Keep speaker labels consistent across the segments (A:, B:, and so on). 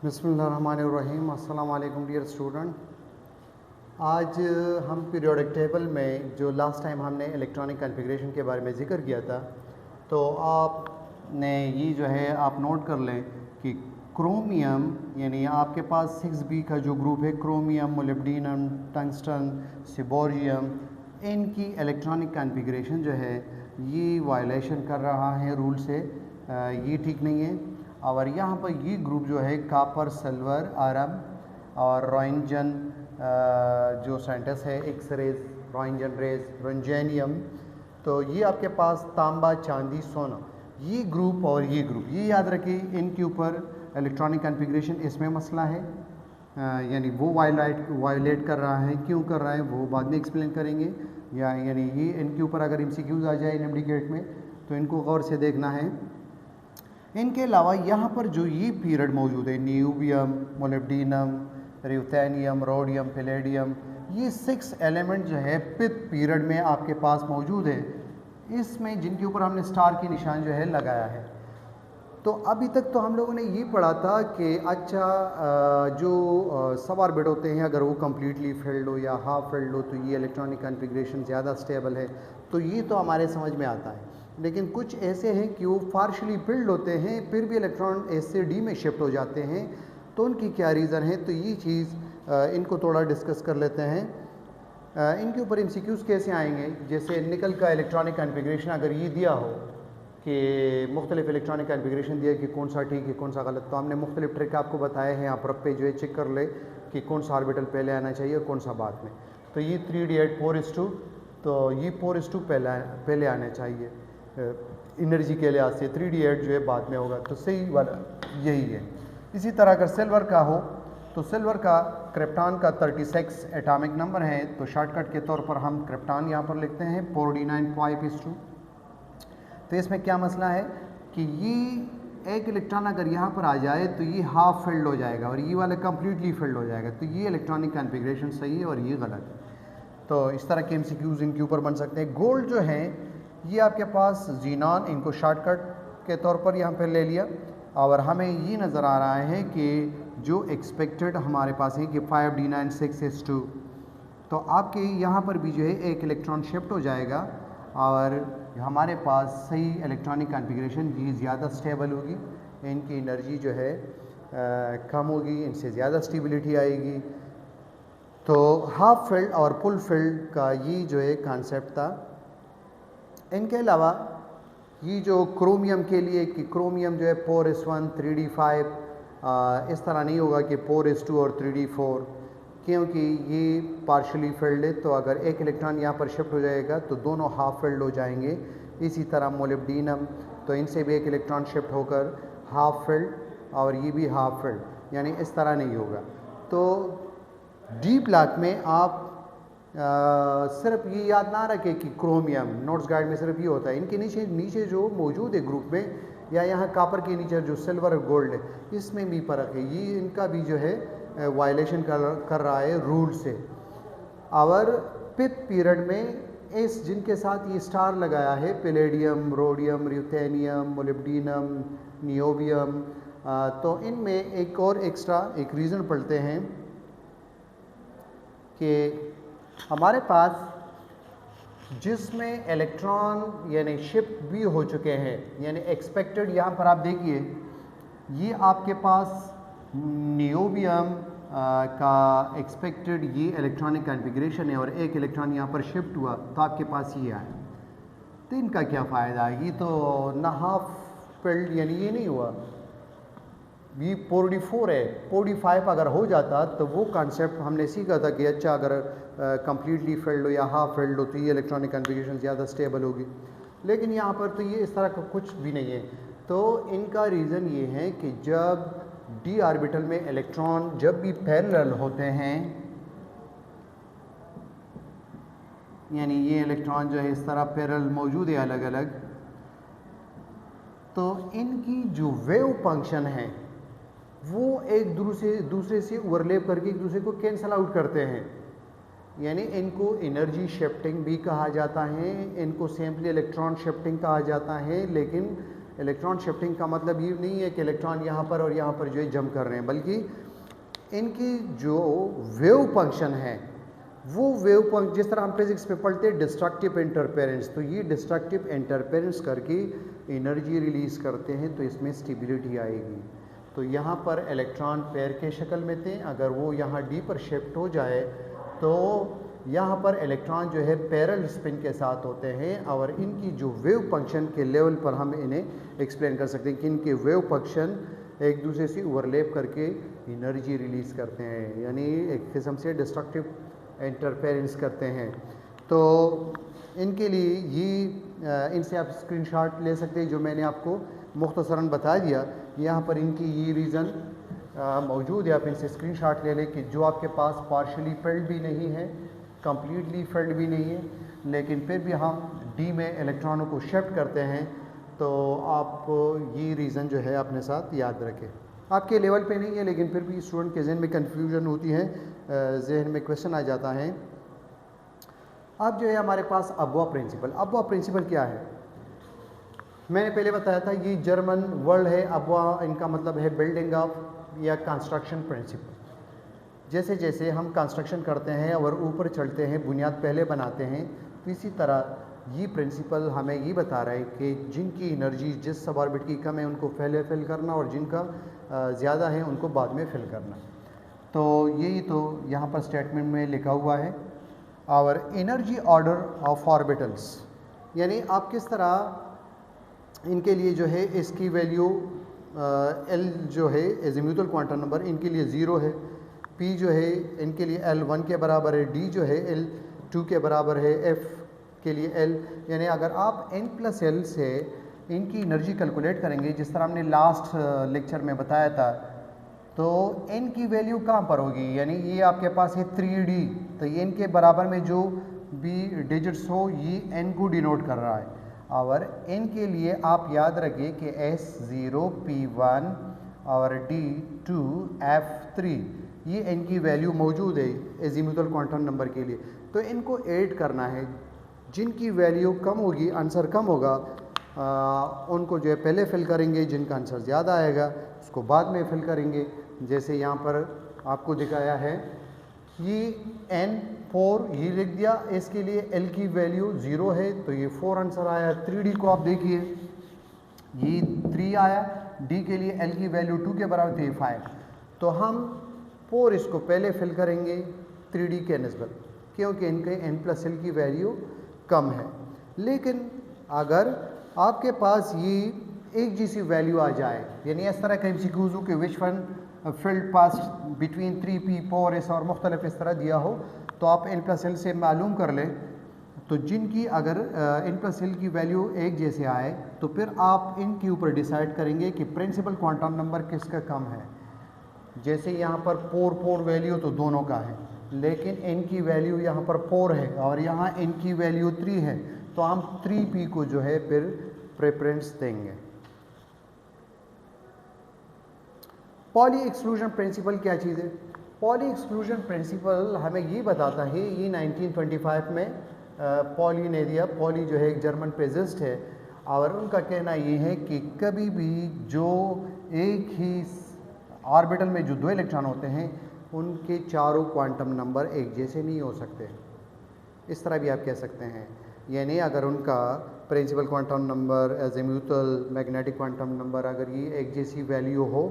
A: बिस्मिल्लाहिर्रहमानिर्रहीम। अस्सलाम वालेकुम डियर स्टूडेंट। आज हम पीरियोडिक टेबल में जो लास्ट टाइम हमने इलेक्ट्रॉनिक कॉन्फ़िगरेशन के बारे में ज़िक्र किया था, तो आपने ये जो है आप नोट कर लें कि क्रोमियम यानी आपके पास 6B का जो ग्रुप है, क्रोमियम, मोलिब्डेनम, टंगस्टन, सिबोरियम, इनकी इलेक्ट्रॉनिक कॉन्फ़िगरेशन जो है ये वायलेशन कर रहा है रूल से, ये ठीक नहीं है। और यहाँ पर ये ग्रुप जो है कापर, सिल्वर, आयरन और रोइंजन जो साइंटिस्ट है, एक्स रेज, रोइंजन रेज, रोंजेनियम, तो ये आपके पास तांबा, चांदी, सोना, ये ग्रुप और ये ग्रुप, ये याद रखिए इनके ऊपर इलेक्ट्रॉनिक कॉन्फ़िगरेशन इसमें मसला है, यानी वो वायलेट कर रहा है। क्यों कर रहा है वो बाद में एक्सप्लेन करेंगे। यानी ये इनके ऊपर अगर MCQs आ जाए इनएमडीकेट में तो इनको गौर से देखना है। इनके अलावा यहाँ पर जो ये पीरियड मौजूद है, niobium, molybdenum, ruthenium, rhodium, palladium, ये 6 एलिमेंट जो है पिथ पीरियड में आपके पास मौजूद है, इसमें जिनके ऊपर हमने स्टार की निशान जो है लगाया है। तो अभी तक तो हम लोगों ने ये पढ़ा था कि अच्छा जो सब ऑर्बिट होते हैं अगर वो कम्प्लीटली फिल्ड हो या हाफ फिल्ड हो तो ये इलेक्ट्रॉनिक कॉन्फ़िगरेशन ज़्यादा स्टेबल है, तो ये तो हमारे समझ में आता है। लेकिन कुछ ऐसे हैं कि वो पार्शली फिल्ड होते हैं फिर भी इलेक्ट्रॉन एस से डी में शिफ्ट हो जाते हैं, तो उनकी क्या रीज़न है, तो ये चीज़ इनको थोड़ा डिस्कस कर लेते हैं। इनके ऊपर MCQs कैसे आएंगे, जैसे निकल का इलेक्ट्रॉनिक कॉन्फ़िगरेशन अगर ये दिया हो कि मुख्तलिफ इलेक्ट्रॉनिक कॉन्फ़िगरेशन दिया कि कौन सा ठीक है कौन सा गलत, तो हमने मुख्तलिफ ट्रिक आपको बताए हैं। आप रफ पे जो है चेक कर ले कि कौन सा ऑर्बिटल पहले आना चाहिए और कौन सा बाद में। तो ये 3d8 4:2, तो ये 4:2 पहले आना चाहिए एनर्जी के लिहाज से, 3d8 जो है बाद में होगा, तो सही वाला यही है। इसी तरह अगर सिल्वर का हो तो सिल्वर का क्रिप्टॉन का 36 एटॉमिक नंबर है, तो शॉर्टकट के तौर पर हम क्रिप्टॉन यहाँ पर लिखते हैं 4d9 तो इसमें क्या मसला है कि ये एक इलेक्ट्रॉन अगर यहाँ पर आ जाए तो ये हाफ फिल्ड हो जाएगा और ये वाला कम्प्लीटली फिल्ड हो जाएगा, तो ये इलेक्ट्रॉनिक कॉन्फ़िगरेशन सही है और ये गलत है। तो इस तरह के MCQs इनके ऊपर बन सकते हैं। गोल्ड जो है ये आपके पास जीनॉन, इनको शॉर्टकट के तौर पर यहाँ पर ले लिया और हमें ये नज़र आ रहा है कि जो एक्सपेक्टेड हमारे पास है कि 5d9 6s2, तो आपके यहाँ पर भी जो है एक इलेक्ट्रॉन शिफ्ट हो जाएगा और हमारे पास सही इलेक्ट्रॉनिक कॉन्फ़िगरेशन ये ज़्यादा स्टेबल होगी, इनकी एनर्जी जो है कम होगी, इनसे ज़्यादा स्टेबिलिटी आएगी। तो हाफ फील्ड और फुल फील्ड का ये जो है कॉन्सेप्ट था। इनके अलावा ये जो क्रोमियम के लिए कि क्रोमियम जो है 4s1 3d5, इस तरह नहीं होगा कि 4s2 और 3d4, क्योंकि ये पार्शली फिल्ड है, तो अगर एक इलेक्ट्रॉन यहाँ पर शिफ्ट हो जाएगा तो दोनों हाफ फिल्ड हो जाएंगे। इसी तरह मोलिब्डेनम, तो इनसे भी एक इलेक्ट्रॉन शिफ्ट होकर हाफ फिल्ड और ये भी हाफ फिल्ड, यानी इस तरह नहीं होगा। तो डी ब्लॉक में आप सिर्फ ये याद ना रखें कि क्रोमियम, नोट्स गाइड में सिर्फ ये होता है, इनके नीचे जो मौजूद है ग्रुप में या यहाँ कापर के नीचे जो सिल्वर और गोल्ड है इसमें भी फ़र्क है, ये इनका भी जो है वायलेशन कर रहा है रूल से। और पिथ पीरियड में इस जिनके साथ ये स्टार लगाया है, palladium, rhodium, ruthenium, molybdenum, niobium, तो इनमें एक और एक्स्ट्रा एक रीज़न पढ़ते हैं कि हमारे पास जिसमें इलेक्ट्रॉन यानी शिफ्ट भी हो चुके हैं, यानी एक्सपेक्टेड, यहाँ पर आप देखिए ये आपके पास नियोबियम का एक्सपेक्टेड ये इलेक्ट्रॉनिक कॉन्फ़िगरेशन है और एक इलेक्ट्रॉन यहाँ पर शिफ्ट हुआ तो आपके पास ये आया, तो इनका क्या फ़ायदा है, ये तो ना हाफ फिल्ड यानी ये नहीं हुआ, ये 4d4 है, 4d5 अगर हो जाता तो वो कॉन्सेप्ट हमने सीखा था कि अच्छा अगर कम्प्लीटली फिल्ड हो या हाफ फिल्ड हो तो ये इलेक्ट्रॉनिक कॉन्फ़िगरेशन ज़्यादा स्टेबल होगी, लेकिन यहाँ पर तो ये इस तरह का कुछ भी नहीं है। तो इनका रीज़न ये है कि जब डी ऑर्बिटल में इलेक्ट्रॉन जब भी पैरेलल होते हैं, यानी ये इलेक्ट्रॉन जो है इस तरह पैरेलल मौजूद है अलग अलग, तो इनकी जो वेव फंक्शन है वो एक दूसरे से ओवरलैप करके एक दूसरे को कैंसल आउट करते हैं, यानी इनको एनर्जी शिफ्टिंग भी कहा जाता है, इनको सिंपली इलेक्ट्रॉन शिफ्टिंग कहा जाता है, लेकिन इलेक्ट्रॉन शिफ्टिंग का मतलब ये नहीं है कि इलेक्ट्रॉन यहाँ पर और यहाँ पर जो है जंप कर रहे हैं, बल्कि इनकी जो वेव फंक्शन है वो वेव फंक्शन, जिस तरह हम फिजिक्स में पढ़ते हैं डिस्ट्रक्टिव इंटरफेरेंस, तो ये डिस्ट्रक्टिव इंटरफेरेंस करके एनर्जी रिलीज़ करते हैं, तो इसमें स्टेबिलिटी आएगी। तो यहाँ पर इलेक्ट्रॉन पेयर के शक्ल में थे, अगर वो यहाँ डी पर शिफ्ट हो जाए तो यहाँ पर इलेक्ट्रॉन जो है पैरेलल स्पिन के साथ होते हैं, और इनकी जो वेव फंक्शन के लेवल पर हम इन्हें एक्सप्लेन कर सकते हैं कि इनके वेव फंक्शन एक दूसरे से ओवरलैप करके एनर्जी रिलीज़ करते हैं, यानी एक किस्म से डिस्ट्रक्टिव इंटरफेरेंस करते हैं। तो इनके लिए ये इनसे आप स्क्रीनशॉट ले सकते हैं, जो मैंने आपको मुख्तसरन बता दिया। यहाँ पर इनकी ये रीज़न मौजूद है, आप इनसे स्क्रीनशॉट ले लें कि जो आपके पास पार्शली फिल्ड भी नहीं है, कंप्लीटली फिल्ड भी नहीं है, लेकिन फिर भी हम डी में इलेक्ट्रॉनों को शिफ्ट करते हैं, तो आप ये रीज़न जो है अपने साथ याद रखें। आपके लेवल पे नहीं है, लेकिन फिर भी स्टूडेंट के जहन में कन्फ्यूजन होती है, जहन में क्वेश्चन आ जाता है। अब जो है हमारे पास अबवा प्रिंसिपल क्या है? मैंने पहले बताया था ये जर्मन वर्ड है। अबवा इनका मतलब है बिल्डिंग ऑफ या कंस्ट्रक्शन प्रिंसिपल। जैसे जैसे हम कंस्ट्रक्शन करते हैं और ऊपर चढ़ते हैं, बुनियाद पहले बनाते हैं, तो इसी तरह ये प्रिंसिपल हमें ये बता रहा है कि जिनकी एनर्जी जिस सब ऑर्बिट की कम है उनको पहले फिल करना, और जिनका ज़्यादा है उनको बाद में फिल करना। तो यही तो यहाँ पर स्टेटमेंट में लिखा हुआ है। और एनर्जी ऑर्डर ऑफ ऑर्बिटल्स, यानी आप किस तरह इनके लिए जो है इसकी वैल्यू एल जो है एजीम्यूथल क्वांटम नंबर इनके लिए 0 है, पी जो है इनके लिए एल 1 के बराबर है, डी जो है एल 2 के बराबर है, एफ के लिए एल, यानी अगर आप n प्लस एल से इनकी एनर्जी कैलकुलेट करेंगे, जिस तरह हमने लास्ट लेक्चर में बताया था, तो n की वैल्यू कहाँ पर होगी, यानी ये आपके पास है 3d, तो ये n के बराबर में जो भी डिजिट्स हो ये n को डिनोट कर रहा है। और n के लिए आप याद रखिए कि S0 P1 और D2 F3 ये n की वैल्यू मौजूद है एजीम्यूथल क्वांटम नंबर के लिए, तो इनको ऐड करना है। जिनकी वैल्यू कम होगी, आंसर कम होगा, उनको जो है पहले फिल करेंगे, जिनका आंसर ज़्यादा आएगा उसको बाद में फिल करेंगे। जैसे यहाँ पर आपको दिखाया है, ये N4 ये लिख दिया, इसके लिए L की वैल्यू 0 है, तो ये 4 आंसर आया। 3D को आप देखिए, ये 3 आया, D के लिए L की वैल्यू 2 के बराबर थी 5, तो हम 4 इसको पहले फिल करेंगे 3D के निस्बत, क्योंकि इनके n प्लस एल की वैल्यू कम है। लेकिन अगर आपके पास ये एक जैसी वैल्यू आ जाए, यानी इस तरह का MCQs हो कि which one field pass between 3p 4s और मुख्तलिफ इस तरह दिया हो, तो आप n प्लस एल से मालूम कर लें। तो जिनकी अगर n प्लस एल की वैल्यू एक जैसे आए, तो फिर आप इनके ऊपर डिसाइड करेंगे कि प्रिंसिपल क्वांटम नंबर किसका कम है। जैसे यहाँ पर 4 वैल्यू तो दोनों का है, लेकिन n की वैल्यू यहाँ पर 4 है और यहाँ n की वैल्यू 3 है, तो हम 3p को जो है फिर प्रेफरेंस देंगे। पॉली एक्सक्लूजन प्रिंसिपल क्या चीज़ है? पॉली एक्सक्लूजन प्रिंसिपल हमें ये बताता है, ये 1925 में पॉली ने दिया। पॉली जो है एक जर्मन फिजिस्ट है, और उनका कहना ये है कि कभी भी जो एक ही ऑर्बिटल में जो 2 इलेक्ट्रॉन होते हैं उनके चारों क्वांटम नंबर एक जैसे नहीं हो सकते। इस तरह भी आप कह सकते हैं, यानी अगर उनका principal quantum number, azimuthal magnetic quantum number अगर ये एक जैसी वैल्यू हो,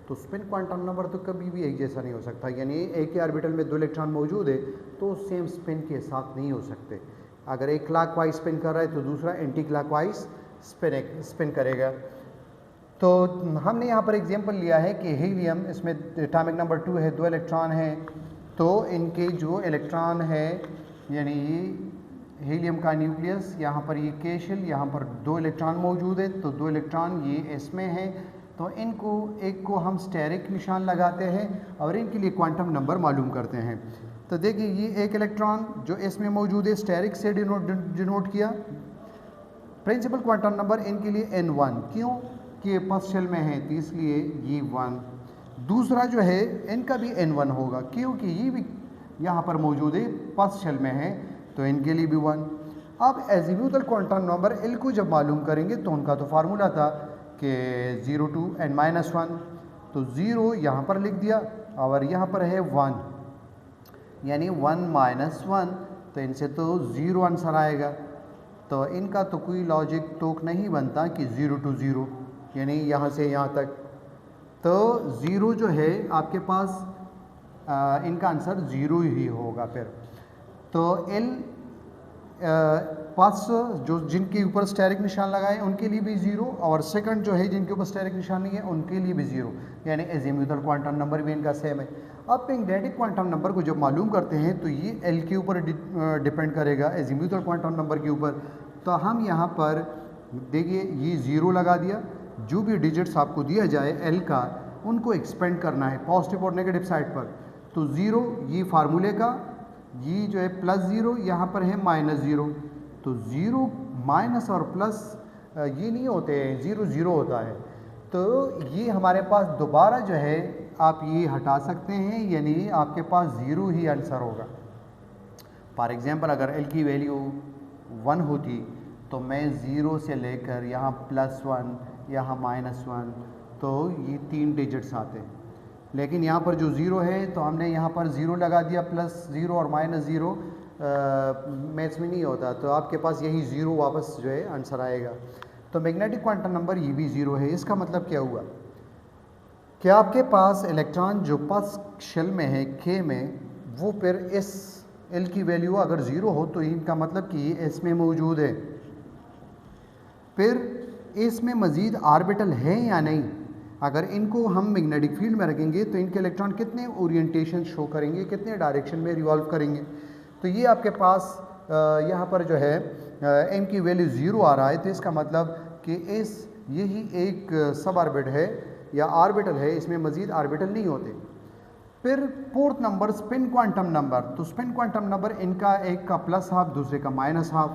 A: तो स्पिन क्वांटम नंबर तो कभी भी एक जैसा नहीं हो सकता। यानी एक ही ऑर्बिटल में 2 इलेक्ट्रॉन मौजूद है तो सेम स्पिन के साथ नहीं हो सकते। अगर एक क्लॉकवाइज स्पिन कर रहा है तो दूसरा एंटी क्लॉकवाइज स्पिन करेगा। तो हमने यहाँ पर एग्जांपल लिया है कि हीलियम, इसमें एटॉमिक नंबर 2 है, 2 इलेक्ट्रॉन हैं, तो इनके जो इलेक्ट्रॉन है, यानी ये हीलियम का न्यूक्लियस, यहाँ पर ये के शेल, यहाँ पर 2 इलेक्ट्रॉन मौजूद है, तो 2 इलेक्ट्रॉन ये इसमें हैं, तो इनको एक को हम स्टेरिक निशान लगाते हैं और इनके लिए क्वांटम नंबर मालूम करते हैं। तो देखिए ये एक इलेक्ट्रॉन जो इसमें मौजूद है स्टेरिक से डिनोट किया। प्रिंसिपल क्वांटम नंबर इनके लिए N1, क्यों कि फर्स्ट शेल में है, तो इसलिए ये 1। दूसरा जो है इनका भी N1 होगा, क्योंकि ये भी यहाँ पर मौजूद है, फर्स्ट शेल में है, तो इनके लिए भी 1। अब एजीम्यूथल क्वांटम नंबर L को जब मालूम करेंगे तो उनका तो फार्मूला था कि 0 to n-1, तो 0 यहाँ पर लिख दिया और यहाँ पर है 1, यानी 1 - 1, तो इनसे तो 0 आंसर आएगा। तो इनका तो कोई लॉजिक तोक नहीं बनता कि 0 to 0 यानी यहाँ से यहाँ तक, तो 0 जो है आपके पास इनका आंसर 0 ही होगा। फिर तो एल पास जो जिनके ऊपर स्टेरिक निशान लगाए उनके लिए भी 0, और सेकंड जो है जिनके ऊपर स्टेरिक निशान नहीं है उनके लिए भी 0, यानी एजीमुथल क्वांटम नंबर भी इनका सेम है। अब मैग्नेटिक क्वांटम नंबर को जब मालूम करते हैं तो ये एल के ऊपर डिपेंड करेगा, एजीमुथल क्वांटम नंबर के ऊपर। तो हम यहाँ पर देखिए ये 0 लगा दिया, जो भी डिजिट्स आपको दिया जाए एल का उनको एक्सपेंड करना है पॉजिटिव और नेगेटिव साइड पर। तो 0 ये फार्मूले का, ये जो है +0 यहाँ पर है -0, तो 0 माइनस और प्लस ये नहीं होते हैं, 0 0 होता है। तो ये हमारे पास दोबारा जो है आप ये हटा सकते हैं, यानी आपके पास 0 ही आंसर होगा। फॉर एग्जांपल अगर एल की वैल्यू 1 होती तो मैं 0 से लेकर यहाँ +1 यहाँ -1, तो ये 3 डिजिट्स आते हैं। लेकिन यहाँ पर जो 0 है तो हमने यहाँ पर 0 लगा दिया, +0 और -0 मैथ्स में नहीं होता, तो आपके पास यही 0 वापस जो है आंसर आएगा। तो मैग्नेटिक क्वांटम नंबर ये भी 0 है। इसका मतलब क्या हुआ कि आपके पास इलेक्ट्रॉन जो पास शेल में है K में, वो फिर इस L की वैल्यू अगर 0 हो तो इनका मतलब कि ये इसमें मौजूद है। फिर इसमें मज़ीद आर्बिटल है या नहीं, अगर इनको हम मैग्नेटिक फील्ड में रखेंगे तो इनके इलेक्ट्रॉन कितने ओरिएंटेशन शो करेंगे, कितने डायरेक्शन में रिवॉल्व करेंगे। तो ये आपके पास यहाँ पर जो है m की वैल्यू 0 आ रहा है, तो इसका मतलब कि यही एक सब आर्बिट है या आर्बिटल है, इसमें मज़ीद आर्बिटल नहीं होते। फिर fourth number spin quantum number, तो स्पिन क्वांटम नंबर इनका एक का +½ दूसरे का -½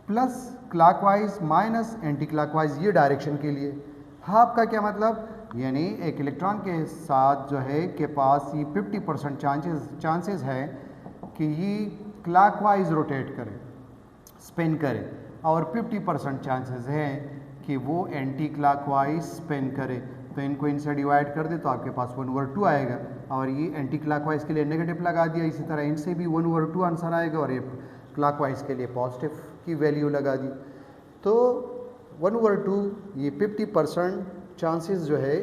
A: plus clockwise minus anti clockwise, ये डायरेक्शन के लिए। हाफ का क्या मतलब, यानी एक इलेक्ट्रॉन के साथ जो है के पास ये 50% चांसेस है कि ये क्लॉकवाइज रोटेट करे, स्पिन करे, और 50% चांसेस हैं कि वो एंटी क्लॉकवाइज स्पिन करे। तो इनको इनसे डिवाइड कर दे तो आपके पास 1/2 आएगा, और ये एंटी क्लॉकवाइज के लिए नेगेटिव लगा दिया, इसी तरह इनसे भी 1/2 आंसर आएगा, और ये क्लॉकवाइज के लिए पॉजिटिव की वैल्यू लगा दी। तो 1/2 ये 50% चांसेस जो है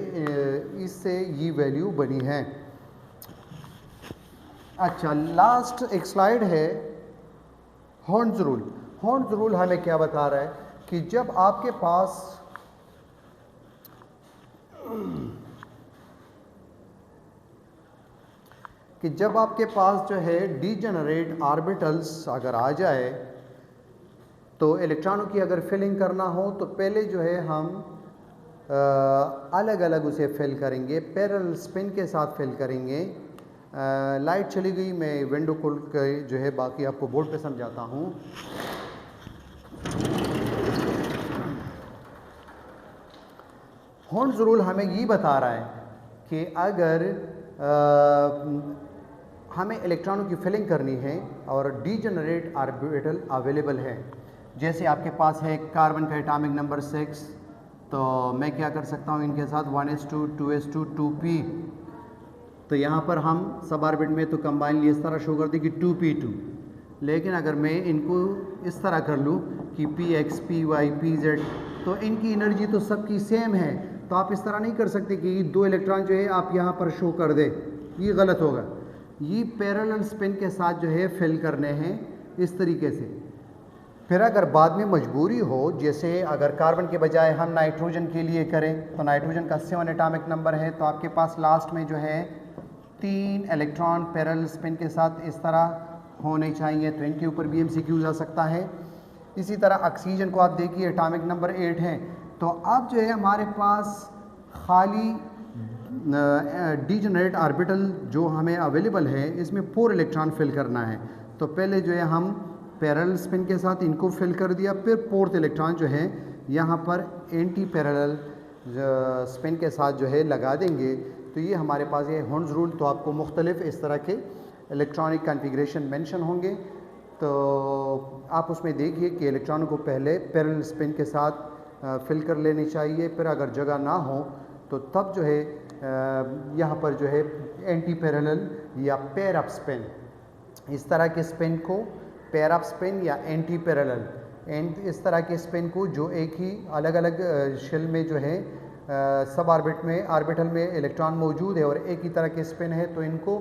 A: इससे ये वैल्यू बनी है। अच्छा, लास्ट एक स्लाइड है हॉर्न्स रूल। हॉर्न्स रूल हमें क्या बता रहा है कि जब आपके पास जो है डीजेनरेट ऑर्बिटल्स अगर आ जाए, तो इलेक्ट्रॉनों की अगर फिलिंग करना हो तो पहले जो है हम अलग अलग उसे फिल करेंगे, पैरेलल स्पिन के साथ फिल करेंगे। लाइट चली गई, मैं विंडो खोल कर जो है बाकी आपको बोर्ड पे समझाता हूँ। हॉर्न्स रूल हमें ये बता रहा है कि अगर हमें इलेक्ट्रॉनों की फिलिंग करनी है और डीजेनरेट ऑर्बिटल अवेलेबल है, जैसे आपके पास है कार्बन का एटॉमिक नंबर 6, तो मैं क्या कर सकता हूँ इनके साथ 1s2 2s2 2p, तो यहाँ पर हम सब ऑर्बिट में तो कंबाइनली इस तरह शो कर दी कि 2p2। लेकिन अगर मैं इनको इस तरह कर लूँ कि px py pz, तो इनकी एनर्जी तो सबकी सेम है, तो आप इस तरह नहीं कर सकते कि 2 इलेक्ट्रॉन जो है आप यहाँ पर शो कर दे, ये गलत होगा। ये पैरेलल स्पिन के साथ जो है फिल करने हैं इस तरीके से। फिर अगर बाद में मजबूरी हो, जैसे अगर कार्बन के बजाय हम नाइट्रोजन के लिए करें, तो नाइट्रोजन का 7 एटॉमिक नंबर है, तो आपके पास लास्ट में जो है 3 इलेक्ट्रॉन पैरेलल स्पिन के साथ इस तरह होने चाहिए, तो इनके ऊपर भी MCQ आ सकता है। इसी तरह ऑक्सीजन को आप देखिए एटॉमिक नंबर 8 है, तो अब जो है हमारे पास खाली डीजेनरेट ऑर्बिटल जो हमें अवेलेबल है, इसमें 4 इलेक्ट्रॉन फिल करना है। तो पहले जो है हम पैरेलल स्पिन के साथ इनको फिल कर दिया, फिर 4th इलेक्ट्रॉन जो है यहाँ पर एंटी पैरेलल स्पिन के साथ जो है लगा देंगे। तो ये हमारे पास ये हॉर्न्स रूल, तो आपको मुख्तलिफ इस तरह के इलेक्ट्रॉनिक कॉन्फ़िगरेशन मेंशन होंगे, तो आप उसमें देखिए कि इलेक्ट्रॉनों को पहले पैरेलल स्पिन के साथ फिल कर लेनी चाहिए। फिर अगर जगह ना हो तो तब जो है यहाँ पर जो है एंटी पैरेलल या पेयर अप स्पिन, इस तरह के स्पिन को पेयर अप स्पिन या एंटी पैरेलल, इस तरह के स्पिन को जो एक ही अलग अलग शेल में जो है सब ऑर्बिटल में इलेक्ट्रॉन मौजूद है और एक ही तरह के स्पिन है, तो इनको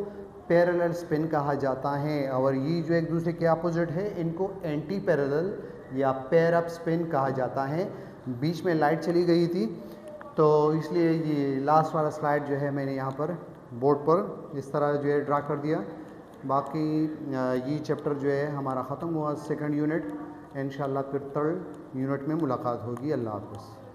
A: पैरेलल स्पिन कहा जाता है। और ये जो एक दूसरे के अपोजिट है इनको एंटी पैरेलल या पेयर अप स्पिन कहा जाता है। बीच में लाइट चली गई थी तो इसलिए ये लास्ट वाला स्लाइड जो है मैंने यहाँ पर बोर्ड पर इस तरह जो है ड्रा कर दिया। बाकी ये चैप्टर जो है हमारा ख़त्म हुआ सेकंड यूनिट। इंशाल्लाह फिर थर्ड यूनिट में मुलाकात होगी। अल्लाह हाफ़िज़।